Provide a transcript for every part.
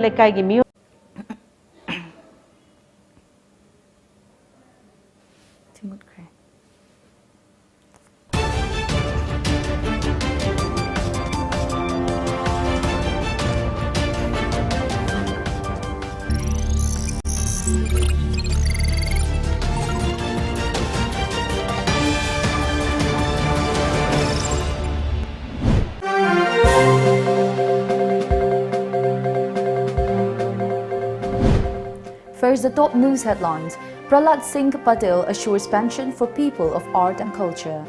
ꯂꯩꯀꯥꯏꯒꯤ ꯃꯤꯑꯣꯏ First, the top news headlines. Prahlad Singh Patel assures pension for people of art and culture.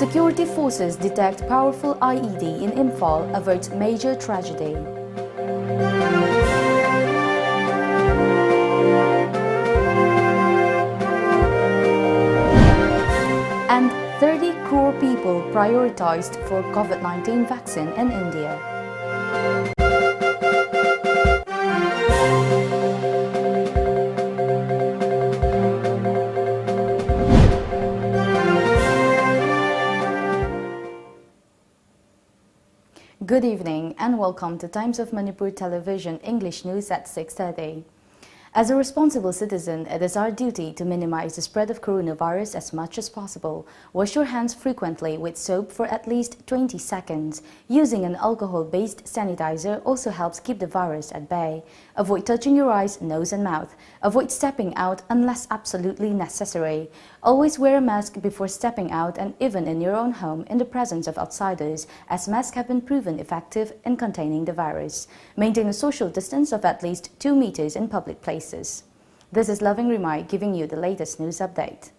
Security forces detect powerful IED in Imphal, averts major tragedy. And 30 crore people prioritized for COVID-19 vaccine in India. Good evening and welcome to Times of Manipur Television English News at 6:30. As a responsible citizen, it is our duty to minimize the spread of coronavirus as much as possible. Wash your hands frequently with soap for at least 20 seconds. Using an alcohol-based sanitizer also helps keep the virus at bay. Avoid touching your eyes, nose and mouth. Avoid stepping out unless absolutely necessary. Always wear a mask before stepping out and even in your own home in the presence of outsiders, as masks have been proven effective in containing the virus. Maintain a social distance of at least 2 meters in public places. This is Loving RIMAI giving you the latest news update.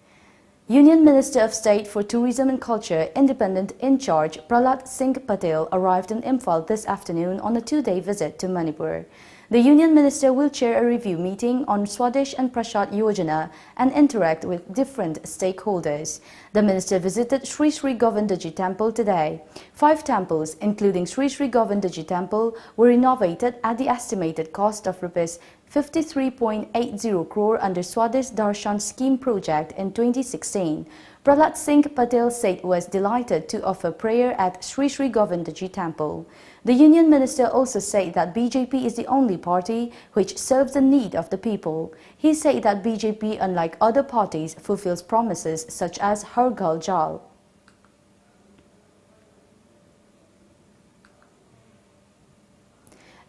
Union Minister of State for Tourism and Culture, Independent in Charge Prahlad Singh Patel arrived in Imphal this afternoon on a 2-day visit to Manipur. The Union Minister will chair a review meeting on Swadesh and Prasad Yojana and interact with different stakeholders. The minister visited Sri Sri Govindaji Temple today. 5 temples, including Sri Sri Govindaji Temple, were renovated at the estimated cost of Rs 53.80 crore under Swadesh Darshan Scheme project in 2016. Prahlad Singh Patel said was delighted to offer prayer at Sri Sri Govindaji Temple. The Union Minister also said that BJP is the only party which serves the need of the people. He said that BJP, unlike other parties, fulfills promises such as Har Ghar Jal.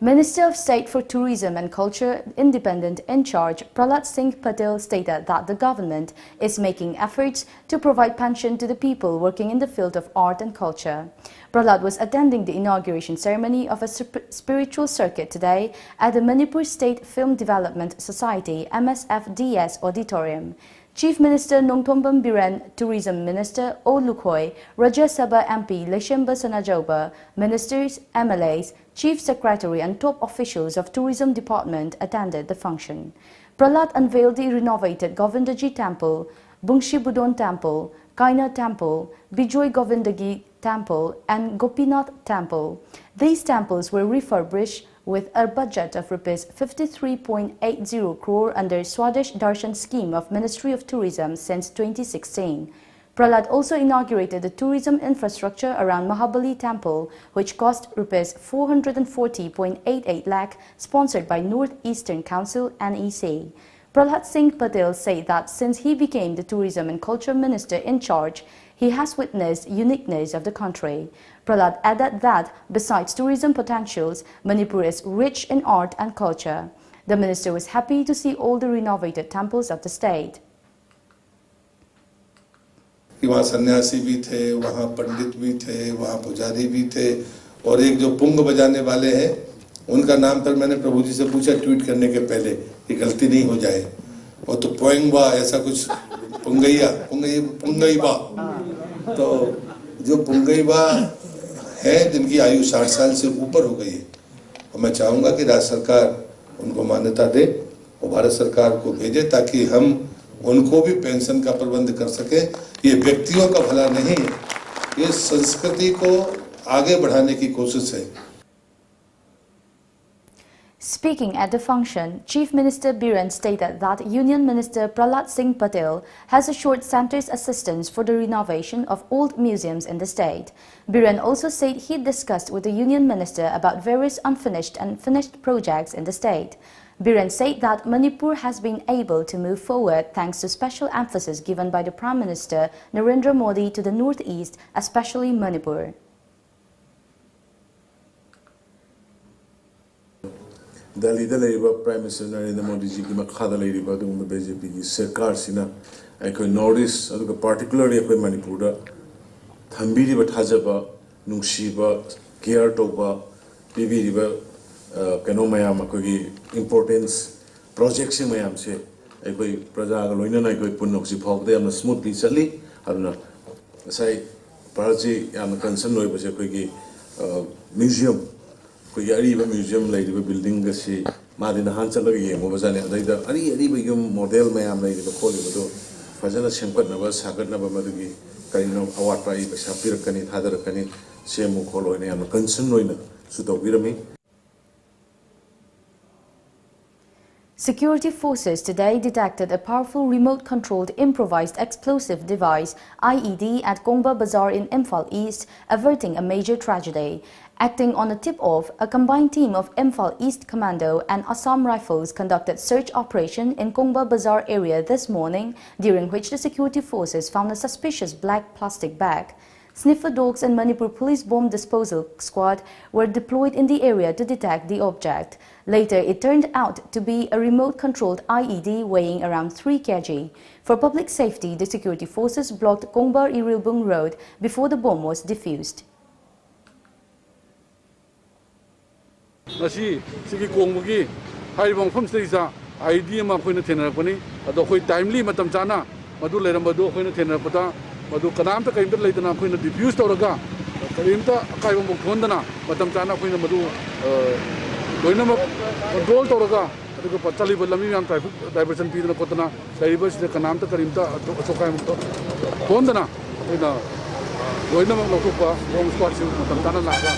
Minister of State for Tourism and Culture, Independent in Charge Prahlad Singh Patel stated that the government is making efforts to provide pension to the people working in the field of art and culture. Prahlad was attending the inauguration ceremony of a spiritual circuit today at the Manipur State Film Development Society MSFDS Auditorium. Chief Minister Nongthombam Biren, Tourism Minister O Lukhoi, Rajya Sabha MP Leshemba Sanajauba, Ministers, MLAs, Chief Secretary and top officials of Tourism Department attended the function. Prahlad unveiled the renovated Govindaji Temple, Bungshi Budon Temple, Kaina Temple, Bijoy Govindagi Temple and Gopinath Temple. These temples were refurbished with a budget of Rs 53.80 crore under Swadesh Darshan Scheme of Ministry of Tourism since 2016. Prahlad also inaugurated the tourism infrastructure around Mahabali Temple, which cost Rs 440.88 lakh, sponsored by North Eastern Council NEC. Prahlad Singh Patel said that since he became the Tourism and Culture Minister in charge, he has witnessed uniqueness of the country. Prahlad added that, besides tourism potentials, Manipur is rich in art and culture. The minister was happy to see all the renovated temples of the state. वहाँ सन्यासी भी थे, वहाँ पंडित भी थे, वहाँ पुजारी भी थे और एक जो पुंग बजाने वाले हैं, उनका नाम पर मैंने प्रभु जी से पूछा ट्वीट करने के पहले कि गलती नहीं हो जाए। वो तो पोएंगबा ऐसा कुछ पुंगईबा तो जो पुंगईबा है जिनकी आयु 60 साल से ऊपर हो गई है और मैं चाहूँगा कि राज्य सरकार उनको मान्यता दे और भारत सरकार को भेजे ताकि हम उनको भी पेंशन का प्रबंध कर सके। ये व्यक्तियों का भला नहीं है, ये संस्कृति को आगे बढ़ाने की कोशिश है। Speaking at the function, Chief Minister Biren stated that Union Minister Prahlad Singh Patel has assured centre's assistance for the renovation of old museums in the state. Biren also said he discussed with the Union Minister about various unfinished and finished projects in the state. Biren said that Manipur has been able to move forward thanks to special emphasis given by the Prime Minister Narendra Modi to the northeast, especially Manipur. Delhi Prime Minister Narendra Modi ji ki makhada leiriba adugumba BJP ki sarkar sina aikoi northeast aduga particularly aikoi Manipur da thambiriba thajaba nungsiba care toba pibiriba kano mayam akoi importance projects mayam se aikoi praja ga loina na aikoi punnoksi phok de amna smoothly chali aduna sai parji am concern loi base akoi ki museum कोई Areeba museum लाइरिबा building गसी मादिना हान चलगा येंगो बजाने अदैदा Areeba yum model मयाम लाइरिबा खोलिबदो फजना सेमकटनबा सागटनबा मदुगी करिनो award पाई पैसा पिरकनी थादरकनी सेमु खोलोइने याम concern लोइना सुतौबिरमी. Security forces today detected a powerful remote-controlled improvised explosive device (IED) at Kongba Bazaar in Imphal East, averting a major tragedy. Acting on a tip-off, a combined team of Imphal East Commando and Assam Rifles conducted search operation in Kongba Bazaar area this morning, during which the security forces found a suspicious black plastic bag. Sniffer dogs and Manipur Police Bomb Disposal Squad were deployed in the area to detect the object. Later, it turned out to be a remote-controlled IED weighing around 3 kg. For public safety, the security forces blocked Kongbar-Irilbung Road before the bomb was defused. Sigi Kongbugi, Haibong from Stisa, idea Mapuina Tenaponi, a timely Matam Chana, Madu Lerambadu, Tenapata, Madu Kanamta came to later Napuina diffused Oraga, Karimta, Kaibong Kondana, Matam Chana Puina Madu, Doinama, Gold Oraga, the Patali Balamian diversion Pina Kotana, Saibas, the Kanamta Karimta, Sokam Kondana, Doinama Lokupa, Home Squad, Matantana Laga,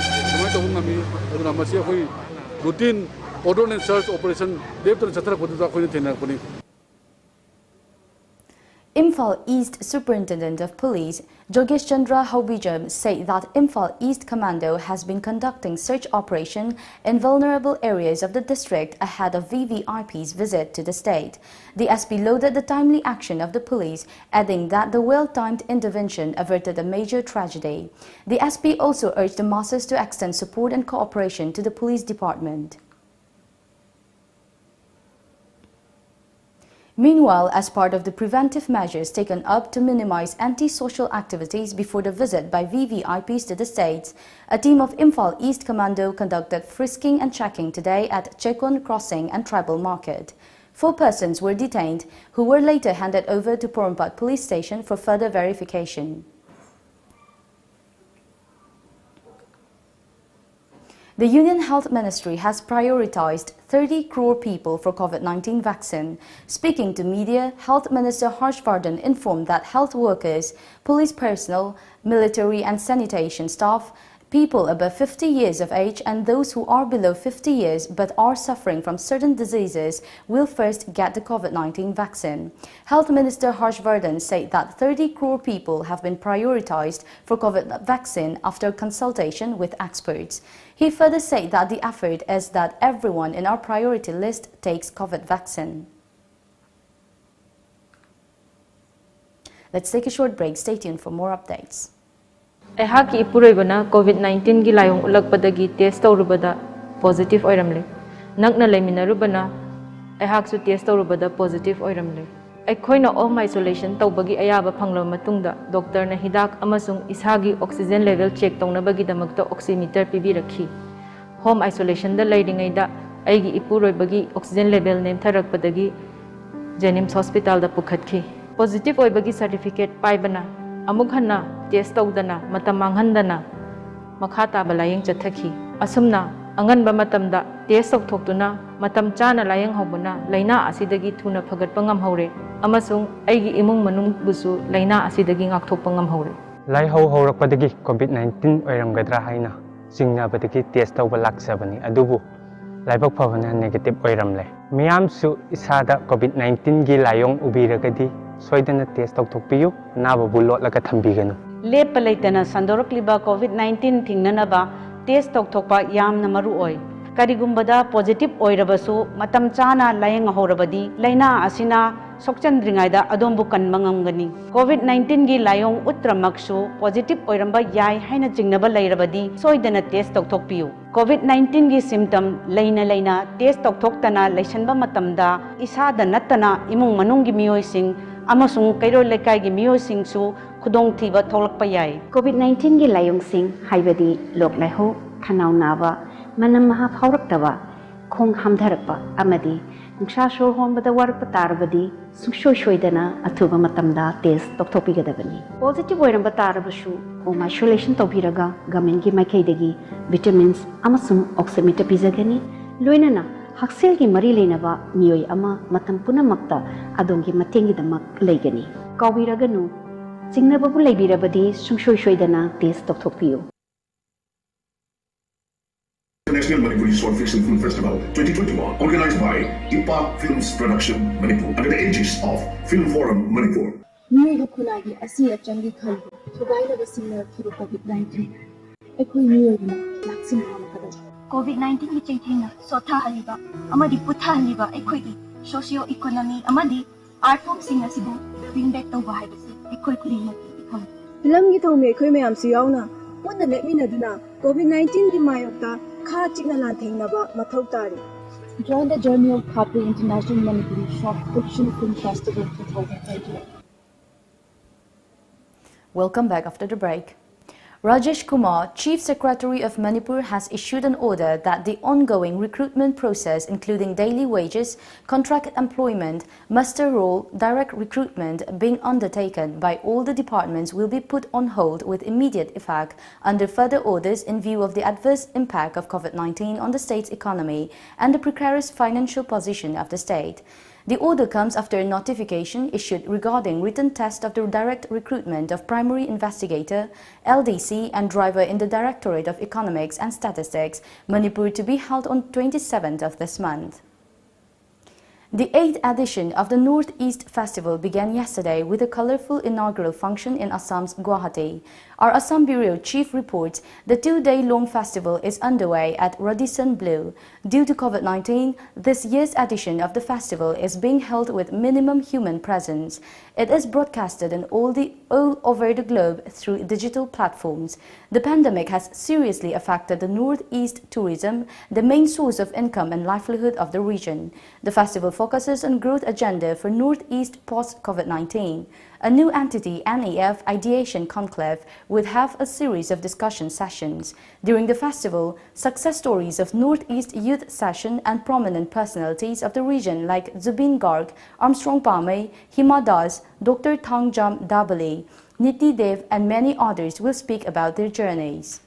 routine ordnance search operation. Imphal East Superintendent of Police Jogesh Chandra Haubijam said that Imphal East Commando has been conducting search operation in vulnerable areas of the district ahead of VVIP's visit to the state. The SP lauded the timely action of the police, adding that the well-timed intervention averted a major tragedy. The SP also urged the masses to extend support and cooperation to the police department. Meanwhile, as part of the preventive measures taken up to minimize anti-social activities before the visit by VVIPs to the states, a team of Imphal East Commando conducted frisking and checking today at Chekon Crossing and Tribal Market. 4 persons were detained, who were later handed over to Porumpat Police Station for further verification. The Union Health Ministry has prioritized 30 crore people for COVID-19 vaccine. Speaking to media, Health Minister Harshvardhan informed that health workers, police personnel, military and sanitation staff, people above 50 years of age and those who are below 50 years but are suffering from certain diseases will first get the COVID-19 vaccine. Health Minister Harshvardhan said that 30 crore people have been prioritized for COVID vaccine after consultation with experts. He further said that the effort is that everyone in our priority list takes COVID vaccine. Let's take a short break. Stay tuned for more updates. Ehaki ipuroibana COVID-19 gi layong ulakpadagi test tawrubada positive oiramle. Nakna laiminarubana ehaksu test tawrubada positive oiramle. Aikhoina home isolation tawbagi ayaba phanglo matungda doctor na hidak amasung isagi oxygen level check tawnabagi damakta oximeter pibirakhi. Home isolation da lairingaida aigi ipuroibagi oxygen level nemtharakpadagi Jenims Hospital da pukhatkhi. Positive oibagi certificate paibana amuk hanna test tawdana matam manghandana makha taba layeng chathaki. Asumna anganba matamda test tawthoktuna matam chana layeng hobuna laina asidagi thuna phagatpa ngamhore amasung aigi imung manung busu laina asidagi ngakthokpa ngamhore. Lai haurakpadagi COVID-19 oiramgadra haina singnabadagi test tawba laksabani adubu लाइबक फबना negative ओइरमले मियामसु इसादा कोविड-19 गी लायोंग उबिरगदी सोइदना test तौथोकपियु नाबबु लोटलगा थंबिगनु लेप लेतना संदोरकलिबा कोविड-19 थिंगननबा test तौथोकपा यामना मरुओय करिगुंबदा positive ओइरबसु मतम चाना lying होरबदी लाइना असिना सोक्चंद्रिंगाइदा अदोंबु कनमंगमगनी कोविड-19 गी लायोंग उत्रमक्सु positive ओइरंबा याय हाइना चिंगनबा लैरबदी सोइदना टेस्ट तौथोकपियु कोविड-19 गी सिम्टम लाइना टेस्ट तौथोक्तना लैसनबा मतमदा इसादा नत्तना इमुंग मनुंगी मियोइसिंग अमसुंग कैरो लेकाइगी मियोइसिंगसु खुदोंग थीबा थोलकपा याय कोविड-19 गी लायोंगसिंग हाइबदी लोक लाइहो खनाव नाबा मनम महा फावरक्तबा खोंग हमधरकपा अमदी नुक्सा शोर होंबदा वारकपा तारबदी सुंगशोय शोयदना अथुबा मतमदा टेस्ट तौथोकपिगदबनी पॉजिटिव ओइरंबा तारबसु होम आइसोलेशन तौबिरगा गवर्नमेंट की माइकैदगी विटामिन्स अमसुंग ऑक्सीमीटर पिजगनी लोइनना हक्सेल की मरी लेनबा मियोय अमा मतम पुनमक्ता अदोंगी मतेंगीदमक लेगनी काविरगनु चिंगनबबु लेबिरबदी सुंगशोय शोयदना test तौथोकपियो National Manipuri Short Fiction Film Festival 2021, organized by Impact Films Production Manipur under the aegis of Film Forum Manipur. New Kunagi Asia Changi Khalbu, Tubaila was similar to COVID-19. Equi New Laxin Hamakada. COVID-19 China, Sota Haliba, Amadi Puta Haliba, Equity, socio economy, Amadi, art form singers, bring back the virus, equally. Lamgi told me, Quime am Siona, what the let me Naduna, COVID-19 in Mayota. Join the journey of Kapri International Manipuri Short Fiction Film Festival 2021. Welcome back after the break. Rajesh Kumar, Chief Secretary of Manipur, has issued an order that the ongoing recruitment process, including daily wages, contract employment, muster roll, direct recruitment being undertaken by all the departments will be put on hold with immediate effect under further orders in view of the adverse impact of COVID-19 on the state's economy and the precarious financial position of the state. The order comes after a notification issued regarding written test of the direct recruitment of primary investigator, LDC and driver in the Directorate of Economics and Statistics, Manipur, to be held on 27th of this month. The 8th edition of the Northeast Festival began yesterday with a colorful inaugural function in Assam's Guwahati. Our Assam Bureau Chief reports the 2-day-long festival is underway at Radisson Blu. Due to COVID-19, this year's edition of the festival is being held with minimum human presence. It is broadcasted all over the globe through digital platforms. The pandemic has seriously affected the Northeast tourism, the main source of income and livelihood of the region. The festival focuses on growth agenda for Northeast post-COVID-19. A new entity, NEF Ideation Conclave, would have a series of discussion sessions. During the festival, success stories of Northeast Youth Session and prominent personalities of the region like Zubin Garg, Armstrong Pame, Hima Das, Dr. Thangjam Dabali, Niti Dev and many others will speak about their journeys.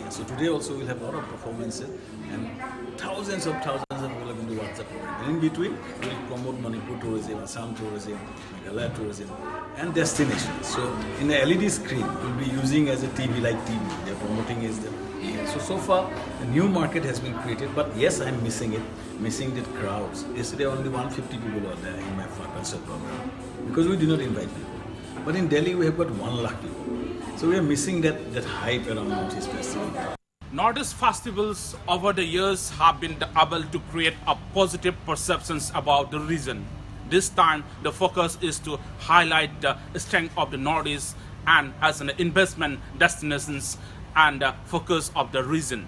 So today also we'll have a lot of performances and thousands of people are going to WhatsApp. And in between, we'll promote Manipur tourism, Assam tourism, Meghalaya tourism and destinations. So in the LED screen, we'll be using as a TV like TV. They're promoting is the so far a new market has been created, but yes, I'm missing it, missing the crowds. Yesterday only 150 people were there in my concert program because we did not invite people. But in Delhi we have got 1 lakh people. So we are missing that hype around Northeast Festival. Northeast festivals over the years have been able to create a positive perceptions about the region. This time the focus is to highlight the strength of the Northeast and as an investment destinations and focus of the region.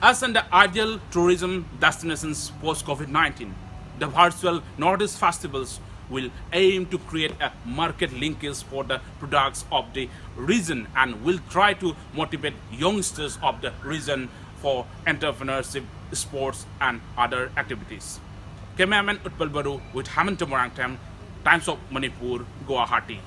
As an ideal tourism destinations post-COVID-19, the virtual Northeast festivals will aim to create a market linkage for the products of the region and will try to motivate youngsters of the region for entrepreneurship, sports and other activities. Cameraman Utpal Baru with Hamilton Morangtam, Times of Manipur, Guwahati.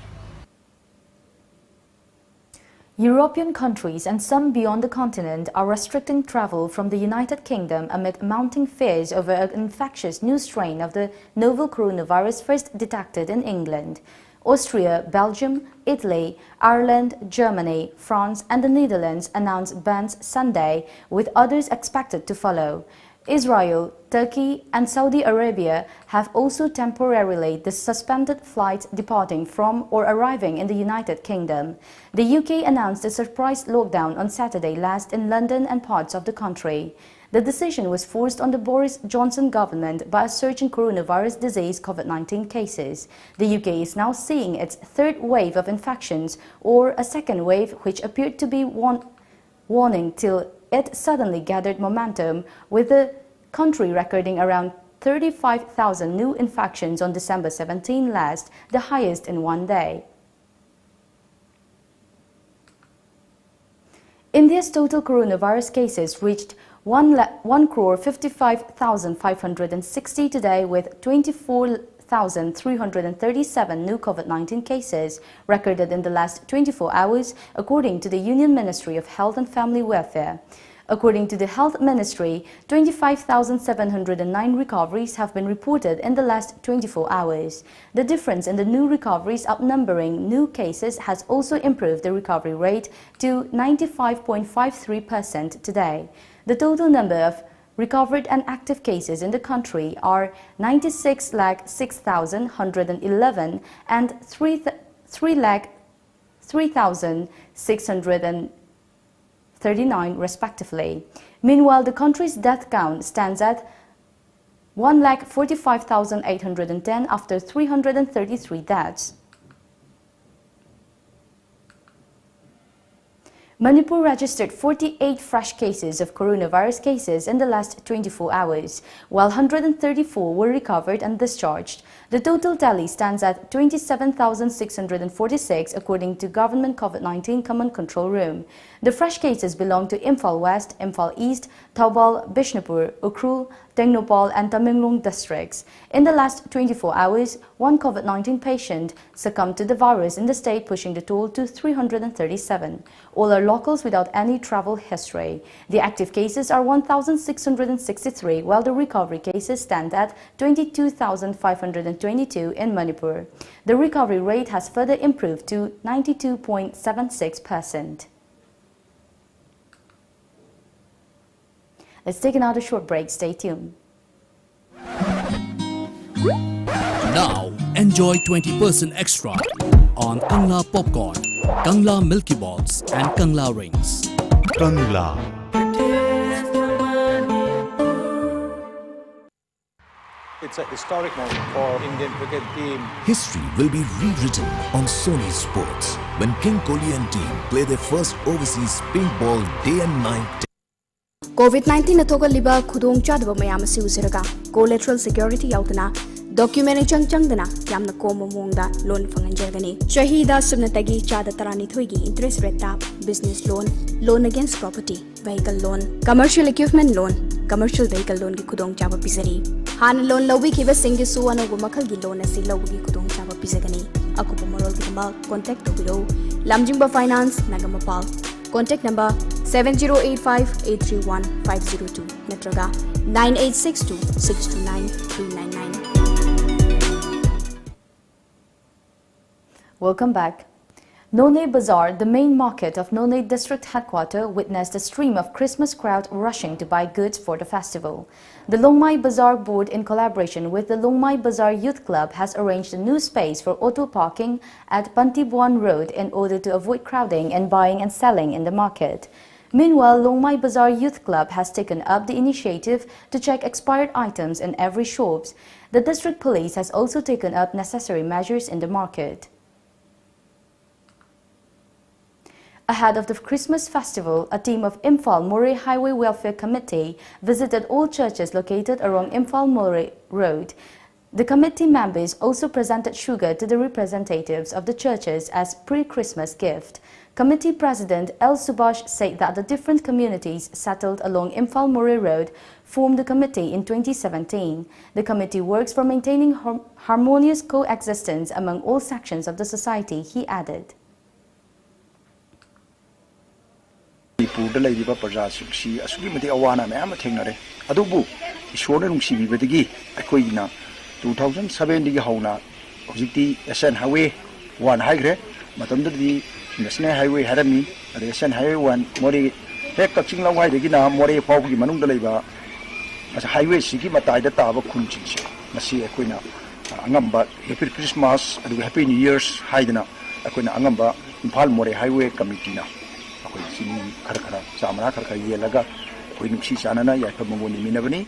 European countries and some beyond the continent are restricting travel from the United Kingdom amid mounting fears over an infectious new strain of the novel coronavirus first detected in England. Austria, Belgium, Italy, Ireland, Germany, France and the Netherlands announced bans Sunday, with others expected to follow. Israel, Turkey and Saudi Arabia have also temporarily suspended flights departing from or arriving in the United Kingdom. The UK announced a surprise lockdown on Saturday last in London and parts of the country. The decision was forced on the Boris Johnson government by a surge in coronavirus disease COVID-19 cases. The UK is now seeing its third wave of infections, or a second wave which appeared to be warning till it suddenly gathered momentum, with the country recording around 35,000 new infections on December 17 last, the highest in one day. India's total coronavirus cases reached 1,55,560 today, with 24,337 new COVID-19 cases recorded in the last 24 hours, according to the Union Ministry of Health and Family Welfare. According to the Health Ministry, 25,709 recoveries have been reported in the last 24 hours. The difference in the new recoveries outnumbering new cases has also improved the recovery rate to 95.53% today. The total number of recovered and active cases in the country are 96,06,111 and 3,639 respectively. Meanwhile, the country's death count stands at 1,45,810 after 333 deaths. Manipur registered 48 fresh cases of coronavirus cases in the last 24 hours, while 134 were recovered and discharged. The total tally stands at 27,646 according to Government COVID-19 Command Control Room. The fresh cases belong to Imphal West, Imphal East, Taubal, Bishnupur, Ukhrul, Tengnopal and Tamenglong districts. In the last 24 hours, one COVID-19 patient succumbed to the virus in the state, pushing the toll to 337. All are locals without any travel history. The active cases are 1,663, while the recovery cases stand at 22,522 in Manipur. The recovery rate has further improved to 92.76%. Let's take another short break. Stay tuned. Now, enjoy 20% extra on Kangla Popcorn, Kangla Milky Balls and Kangla Rings. Kangla. It's a historic moment for Indian cricket team. History will be rewritten on Sony Sports when King Kohli and team play their first overseas pink ball day and night. COVID-19 athogalliba khudong chadaba mayam asi uziraga collateral security yautana document changdana yamna komo mongda loan fanganjargani shahida subnatagi chada tarani thoigi interest rate tap business loan against property, vehicle loan, commercial equipment loan, commercial vehicle loan ki khudong chaba pisari han loan lobi ki basingi su anogu makhal gi loan asi lobi khudong chaba pisagani akupa morol ki tamba contact to biro lamjingba finance nagamapal. Contact number 7085-831-502 Natraga 9862-629-399. Welcome back. Nonay Bazaar, the main market of Nonay district headquarters, witnessed a stream of Christmas crowd rushing to buy goods for the festival. The Longmai Bazaar board, in collaboration with the Longmai Bazaar Youth Club, has arranged a new space for auto parking at Pantibuan Road in order to avoid crowding and buying and selling in the market. Meanwhile, Longmai Bazaar Youth Club has taken up the initiative to check expired items in every shops. The district police has also taken up necessary measures in the market. Ahead of the Christmas festival, a team of Imphal Moray Highway Welfare Committee visited all churches located along Imphal Moray Road. The committee members also presented sugar to the representatives of the churches as pre-Christmas gift. Committee President L. Subhash said that the different communities settled along Imphal Moray Road formed the committee in 2017. The committee works for maintaining harmonious coexistence among all sections of the society, he added. Manipurda laiba praja sukshi asugi mati awana mayam thengnare adubu ishorna nungsi bibadigi akoina 2007 digi hauna hojikti SN highway 1 haigre matamdadi national highway harami national highway 1 mori hek kaching law hai degi na mori pawgi manung da leiba asa highway sigi matai da taba khunchi che masi akoina angamba happy christmas adu happy new years haidana akoina angamba imphal mori highway committee na akoi sini khar khara samana khar khar yelaga koi nuksi chanana ya phamongoni minabani.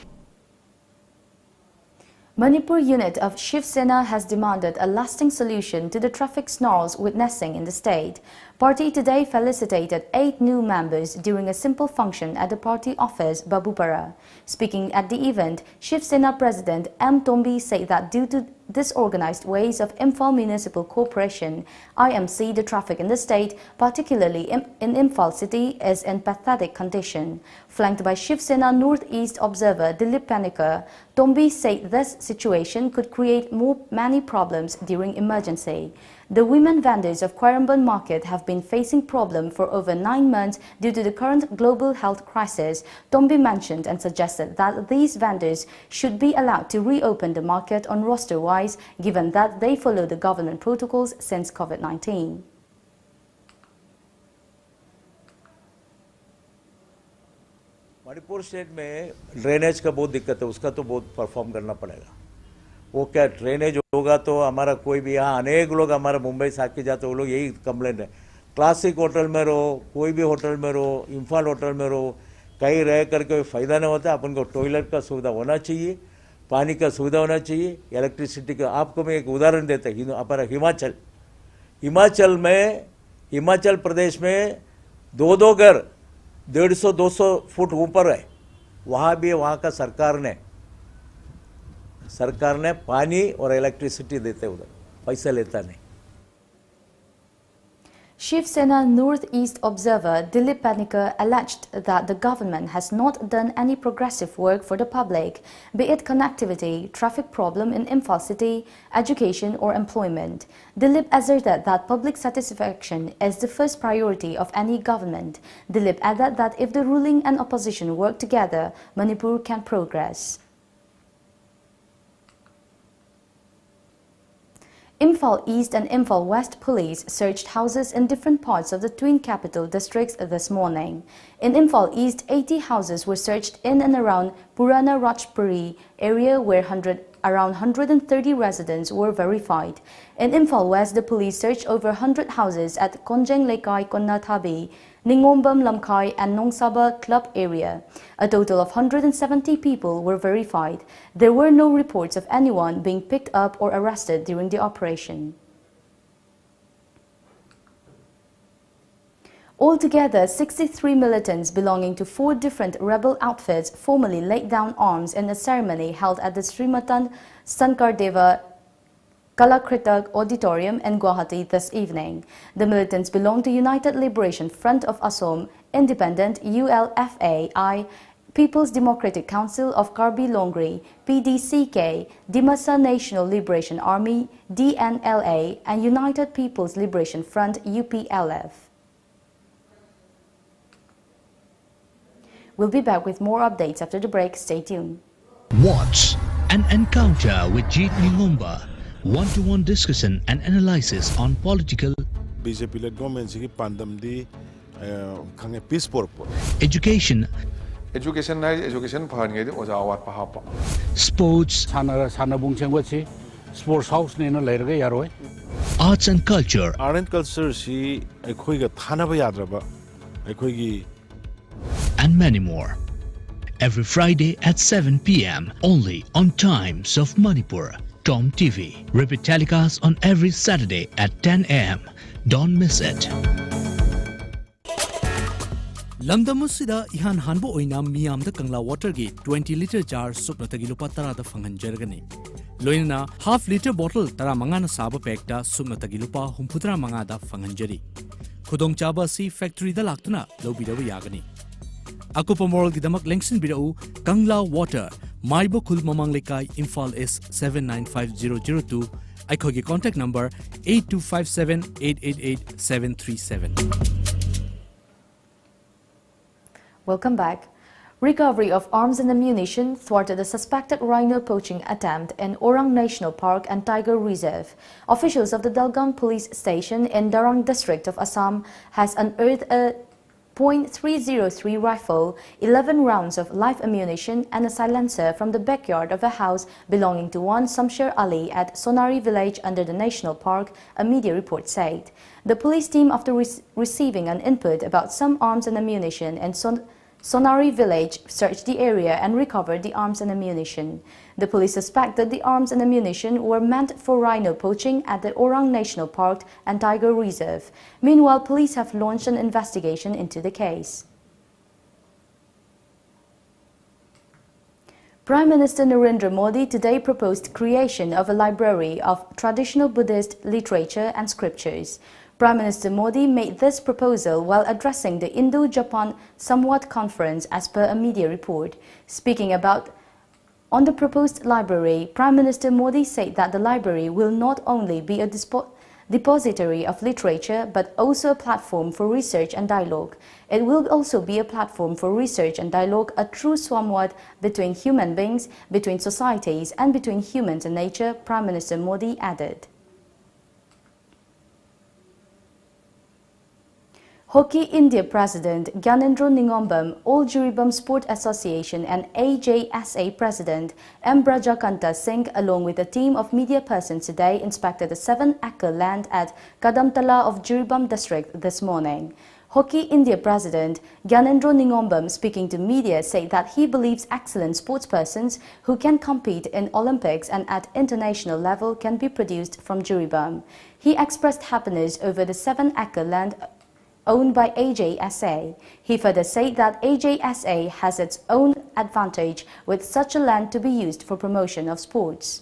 Manipur unit of Shiv Sena has demanded a lasting solution to the traffic snarls witnessing in the state. Party today felicitated 8 new members during a simple function at the party office, Babupara. Speaking at the event, Shiv Sena President M. Tombi said that due to disorganized ways of Imphal Municipal Corporation, IMC, the traffic in the state, particularly in Imphal city, is in pathetic condition. Flanked by Shiv Sena Northeast Observer Dilip Panikar, Tombi said this situation could create many problems during emergency. The women vendors of Quaramban market have been facing problems for over 9 months due to the current global health crisis. Tombi mentioned and suggested that these vendors should be allowed to reopen the market on roster-wise, given that they follow the government protocols since COVID-19. Manipur state में drainage का बहुत दिक्कत है, उसका तो बहुत perform करना पड़ेगा। वो क्या ड्रेनेज होगा तो हमारा कोई भी यहाँ अनेक लोग हमारा मुंबई से आके जाते वो लोग यही कंप्लेंट है। क्लासिक होटल में रहो, कोई भी होटल में रहो, इम्फाल होटल में रहो, कहीं रह करके कोई फ़ायदा नहीं होता। अपन को टॉयलेट का सुविधा होना चाहिए, पानी का सुविधा होना चाहिए, इलेक्ट्रिसिटी का। आपको मैं एक उदाहरण देता हूँ, हमारा हिमाचल प्रदेश में 2 घर 150-200 फुट ऊपर है, वहाँ भी वहाँ का सरकार ने पानी और इलेक्ट्रिसिटी देते उधर, पैसा लेता नहीं। Shiv Sena Northeast Observer Dilip Panikar alleged that the government has not done any progressive work for the public, be it connectivity, traffic problem in Imphal city, education or employment. Dilip asserted that public satisfaction is the first priority of any government. Dilip added that if the ruling and opposition work together, Manipur can progress. Imphal East and Imphal West police searched houses in different parts of the twin capital districts this morning. In Imphal East, 80 houses were searched in and around Purana Rajpuri area where around 130 residents were verified. In Imphal West, the police searched over 100 houses at Konjeng Lekai Konnathabi, Ningombam Lamkai and Nongsaba Club area. A total of 170 people were verified. There were no reports of anyone being picked up or arrested during the operation. Altogether, 63 militants belonging to 4 different rebel outfits formally laid down arms in a ceremony held at the Srimatan Sankardeva Kalakritak Auditorium in Guwahati this evening. The militants belong to United Liberation Front of Assam, Independent ULFA-I, People's Democratic Council of Karbi Longri, PDCK, Dimasa National Liberation Army, DNLA, and United People's Liberation Front, UPLF. We'll be back with more updates after the break. Stay tuned. Watch an encounter with Jeet Ningomba. One-to-one discussion and analysis on political, BJP-led government sigi pandam di khange peace purpose. Education phan ngai de oja awat pa hapa. Sports, sanabung chengwachi sports house ne na leirga yaroi. Arts and culture. Art and culture si ekhoi ga thana ba yadraba ekhoi gi, and many more. Every Friday at 7 p.m. only on Times of Manipur. TOMTV. Repeat telecast on every Saturday at 10 a.m. Don't miss it. Lamdamusida ihan hanbo oina miyam da Kangla water gi 20 liter jar supna tagi lupa tara da fanganjargani. Loina half liter bottle tara manga na saba pack da supna tagi lupa humputra manga da fanganjari. Khudong chaba si factory da laktuna lobida yagani. Akupa moral gidamak lengsin bidau Kangla water Maibo Khul Mamang Lekai Imphal is 795002. Aikogi contact number 8257-888-737. Welcome back. Recovery of arms and ammunition thwarted a suspected rhino poaching attempt in Orang National Park and Tiger Reserve. Officials of the Dalgam Police Station in Darang district of Assam has unearthed a .303 rifle, 11 rounds of live ammunition and a silencer from the backyard of a house belonging to one Samsher Ali at Sonari village under the national park, a media report said. The police team, after receiving an input about some arms and ammunition in Sonari village, searched the area and recovered the arms and ammunition. The police suspect that the arms and ammunition were meant for rhino poaching at the Orang National Park and Tiger Reserve. Meanwhile, police have launched an investigation into the case. Prime Minister Narendra Modi today proposed creation of a library of traditional Buddhist literature and scriptures. Prime Minister Modi made this proposal while addressing the Indo-Japan Samwat Conference as per a media report. Speaking on the proposed library, Prime Minister Modi said that the library will not only be a depository of literature but also a platform for research and dialogue. It will also be a platform for research and dialogue, a true samwat between human beings, between societies and between humans and nature, Prime Minister Modi added. Hockey India President Gyanendra Ningombam, All Jiribam Sport Association and AJSA President M. Brajakanta Singh along with a team of media persons today inspected the 7-acre land at Kadamtala of Jiribam district this morning. Hockey India President Gyanendra Ningombam, speaking to media, said that he believes excellent sportspersons who can compete in Olympics and at international level can be produced from Jiribam. He expressed happiness over the 7-acre land owned by AJSA. He further said that AJSA has its own advantage with such a land to be used for promotion of sports.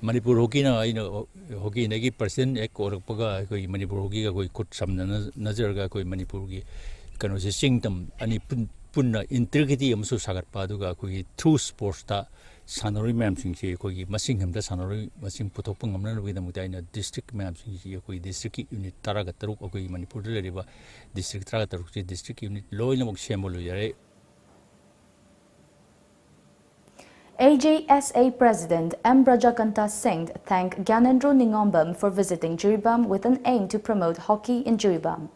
Manipur hockey na hockey negi person ek orak paga koi Manipur hockey ka koi kut samna nazar ga koi Manipur gi kano se singtam ani punna integrity amsu sagat padu ga koi through sports ta Sanori ma'am sing si koi masing hamda sanori masing putopang amna no gidam utai na district ma'am sing si koi district unit taraga taruk koi Manipur le riba district taraga taruk si district unit loy na mok semolo yare. AJSA President M. Brajakanta Singh thanked Gyanendra Ningombam for visiting Jiribam with an aim to promote hockey in Jiribam.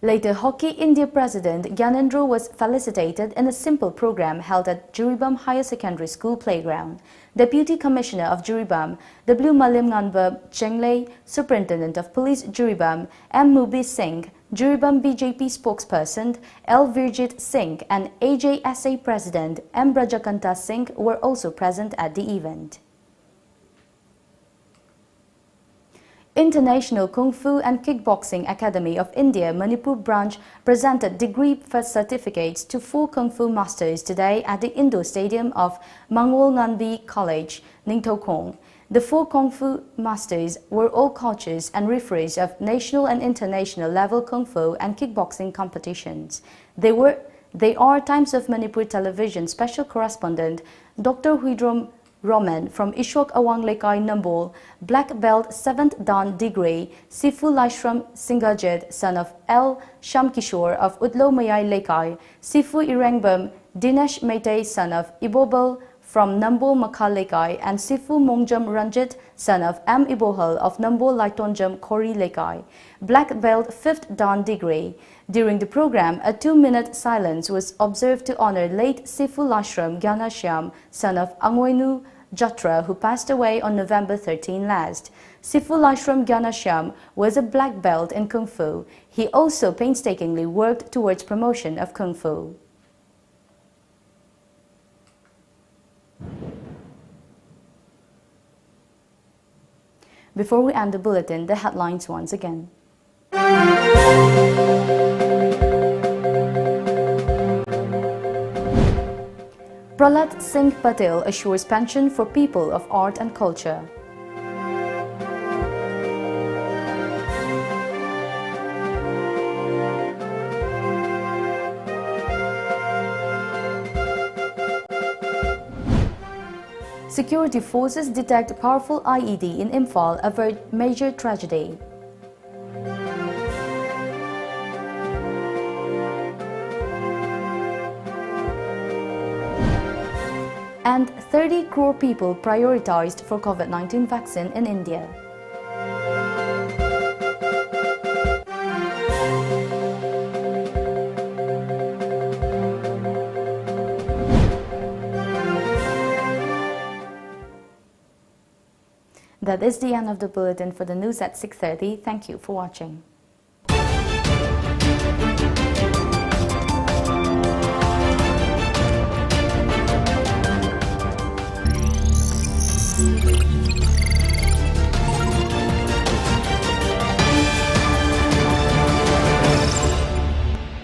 Later, Hockey India President Gyanendra was felicitated in a simple program held at Jiribam Higher Secondary School playground. Deputy Commissioner of Jiribam, W. Malim Nganba Chenglei, Superintendent of Police Jiribam, M. Mubi Singh, Jiribam BJP spokesperson L. Virjit Singh and AJSA President M. Brajakanta Singh were also present at the event. International Kung Fu and Kickboxing Academy of India Manipur branch presented degree certificates to 4 Kung Fu masters today at the indoor stadium of Mangwol Nganbi College, Ningthokong. The 4 Kung Fu masters were all coaches and referees of national and international level Kung Fu and kickboxing competitions. They are Times of Manipur Television Special Correspondent Dr. Huidrom Roman from Ishwak Awang Lekai Nambol, Black Belt 7th Dan degree, Sifu Laishram Singajed, son of L. Shamkishore of Utlo Mayai Lekai, Sifu Irengbam Dinesh Meitei, son of Ibobal from Nambol Makha Lekai, and Sifu Mongjam Ranjit, son of M. Ibohal of Nambol Laitonjam Kori Lekai, Black Belt 5th Dan degree. During the program, a 2-minute silence was observed to honor late Sifu Lashram Gyanashyam, son of Angoinu Jatra, who passed away on November 13 last. Sifu Lashram Gyanashyam was a black belt in Kung Fu. He also painstakingly worked towards promotion of Kung Fu. Before we end the bulletin, the headlines once again. Prahlad Singh Patel assures pension for people of art and culture. Security forces detect powerful IED in Imphal, avert major tragedy. And 30 crore people prioritized for COVID-19 vaccine in India. That is the end of the bulletin for the news at 6:30. Thank you for watching.